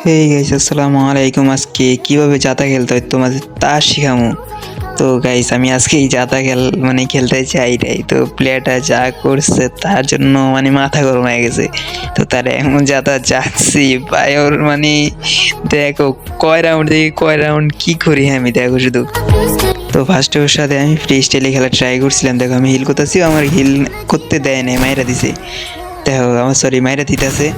Hey guys, আসসালামু আলাইকুম। আজকে কিভাবে জাতা খেলতে হয় তোমাদের তা শিখামু। তো গাইস, আমি আজকে এই জাতা খেলতে চাই তো প্লেয়ারটা যা করছে তার জন্য মাথা গরম হয়ে গেছে। তো তার এমন জাতা যাচ্ছি ভাই, ওর দেখো কয় রাউন্ড কি করি আমি, দেখো শুধু। তো ফার্স্টে ওর সাথে আমি ফ্রি স্টাইলে খেলা ট্রাই করছিলাম। দেখো আমি হিল করতেছি, আমার হিল করতে দেয় নাই, মাইরা দিছে। দেখো আমার মাইরা দিতেছে।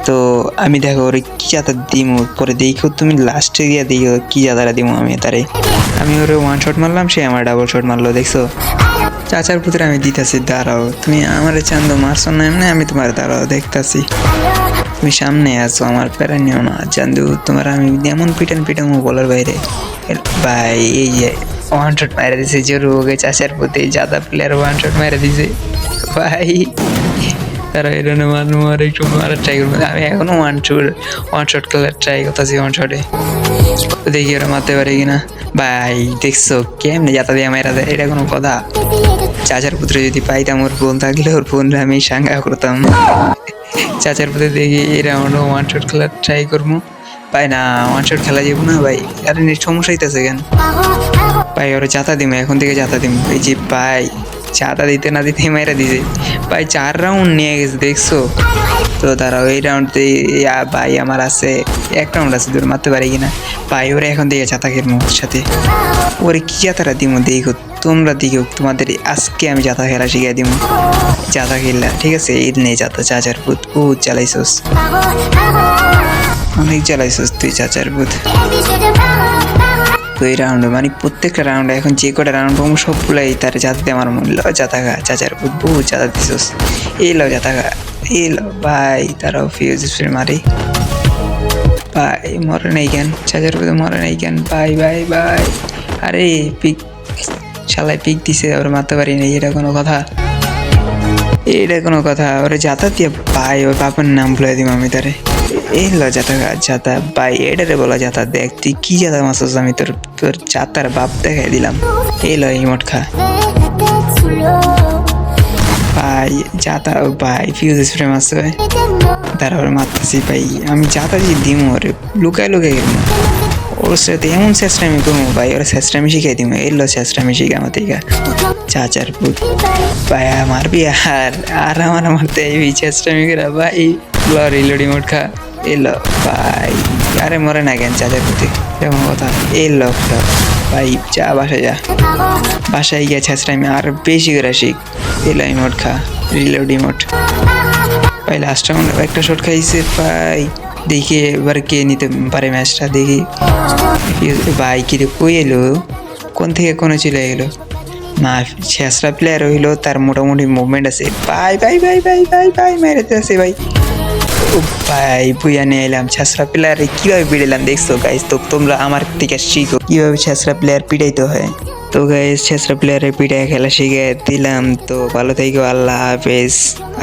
তো আমি দেখো ওরে কি জাতা দিমু, পরে দেখো তুমি লাস্টে গিয়ে দেখো কি জাতাটা দিমু আমি ওরে ওয়ান শট মারলাম, সে আমার ডাবল শট মারলো। দেখছো চাচার পুত্রে আমি দিতেছি, দাঁড়াও তুমি আমার চান্দ মারছো না এমনি, আমি তোমার দাঁড়াও দেখতাছি। তুমি সামনে আছো, আমার প্যারা নিও না চান্দু, তোমার আমি এমন পিটামো বলার বাইরে। ভাই এই যে ওয়ান শট মারা দিছে জোর ওকে, চাচার প্রতি জাদা প্লেয়ার ওয়ান শট মারা দিছে ভাই। তারা এটা মারে একটু মারার ট্রাই করবো, আমি এখনো ওয়ান শট খেলার ট্রাই করতেছি। ওয়ান শটে দেখি ওরা মারতে পারে কিনা। ভাই দেখছো কেমনে জাতা দিয়ে মারা দেয়, এটা কোনো কথা? চাচার পুত্রে যদি পাইতাম, ওর ফোন থাকলে ওর ফোন আমি সাঙ্গা করতাম। চাচার পুত্রে দেখি এই রাউন্ড ওয়ান শট খেলার ট্রাই করবো। ভাই না, ওয়ান শট খেলা যাবো না ভাই, আরে সমস্যা হইতেছে কেন ভাই? ওরা জাতা দিম, এখন থেকে জাতা দিম। এই যে ভাই জাতা দিতে না দিতে মাইরা দিছে ভাই, 4 রাউন্ড নিয়ে গেছে দেখছো। তো দাঁড়াও, এই রাউন্ডে ভাই আমার আছে 1 রাউন্ড আছে, দূর মারতে পারি কিনা। ভাই ওরা এখন থেকে জাতা খেলবো ওর সাথে, ওরে কি জাতাটা দিমো দেখো তোমরা, দেখো তোমাদের আজকে আমি জাতা খেলা শিখাই দিমু। জাতা খেললা ঠিক আছে, ঈদ নেই জাতা চাচার ভূত বহুত চালাইছোস, অনেক চালাইছোস তুই চাচার ভূত। তো এই রাউন্ড প্রত্যেকটা রাউন্ডে এখন যে কটা রাউন্ড পাবো সবগুলাই তার জাতাতে আমার মূল্য জাতা খা, চাচার ভূত বহুত জাতা দিছোস। এই লো জাতা খা, এই লো ভাই। তারাও ফিউজ মারি ভাই, মরে নাই কেন চাচার ভূত, মরে নাই কেন ভাই ভাই ভাই। আরে পিক শালায় পিক দিছে, ওরা মারতে পারি না, এটা কোনো কথা? এটা কোনো কথা? ওরা জাতা দিয়ে ভাই, ওর বাবার নাম ভুলে দিব আমি তারে। এই ল জাতা ভাই, এটারে বলা জাতা। দেখ তুই কি জাতা মাসস, আমি তোর তোর জাতার বাপ দেখাই দিলাম। এই ল ইমোট খা ভাই, জাতা ভাই ফিউজ স্প্রে মারছে ভাই। তারপরে মারতেছি ভাই, আমি জাতা দিয়ে দিমু ওরে, লুকায় গেল ওর সাথে এমন চেষ্টামি করবো ভাই, ওরা চেষ্টামি শিখাই দিব। এলো চেষ্টামি শিখা আমার থেকে চাচার পুত ভাই, মারবি আর আমার মারতে এই চেষ্টামি করে ভাই। রিলোডি মোট খা, এলো ভাই। আরে মরে না কেন চাচার প্রতি, এমন কথা? এলো ভাই, যা বাসায় গিয়ে চেষ্টামি আর বেশি করে শিখ। এলো ইমোট খা, রিলোড ইমোট ভাই। লাস্ট রাউন্ড একটা শট খাইছে ভাই, দেখি এবার কে নিতে পারে ম্যাচটা, দেখি ভাই। কিরে কই এলো, কোন থেকে কোনে চলে গেলো? না শেষরা প্লেয়ার হইলো, তার মোটামুটি মুভমেন্ট আছে ভাই ভাই ভাই ভাই ভাই ভাই মেরেতে আছে ভাই। ও ভাই বুইয়া নিয়ে এলাম, ছেঁচড়া প্লেয়ারে কিভাবে পিড়াইলাম দেখছো গাইস। তো তোমরা আমার থেকে শিখো কিভাবে ছেঁচড়া প্লেয়ার পিড়াইতে হয়। তো গাইস ছেঁচড়া প্লেয়ারের পিড়ায় খেলা শিখে দিলাম। তো ভালো থেকো, আল্লাহ হাফেজ।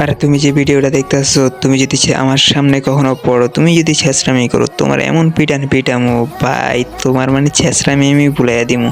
আর তুমি যে ভিডিওটা দেখতেছো, তুমি যদি আমার সামনে কখনো পড়ো, তুমি যদি ছেঁচড়ামি করো, তোমার এমন পিটামো ভাই, তোমার ছেঁচড়ামি আমি ভুলাইয়া দিমু।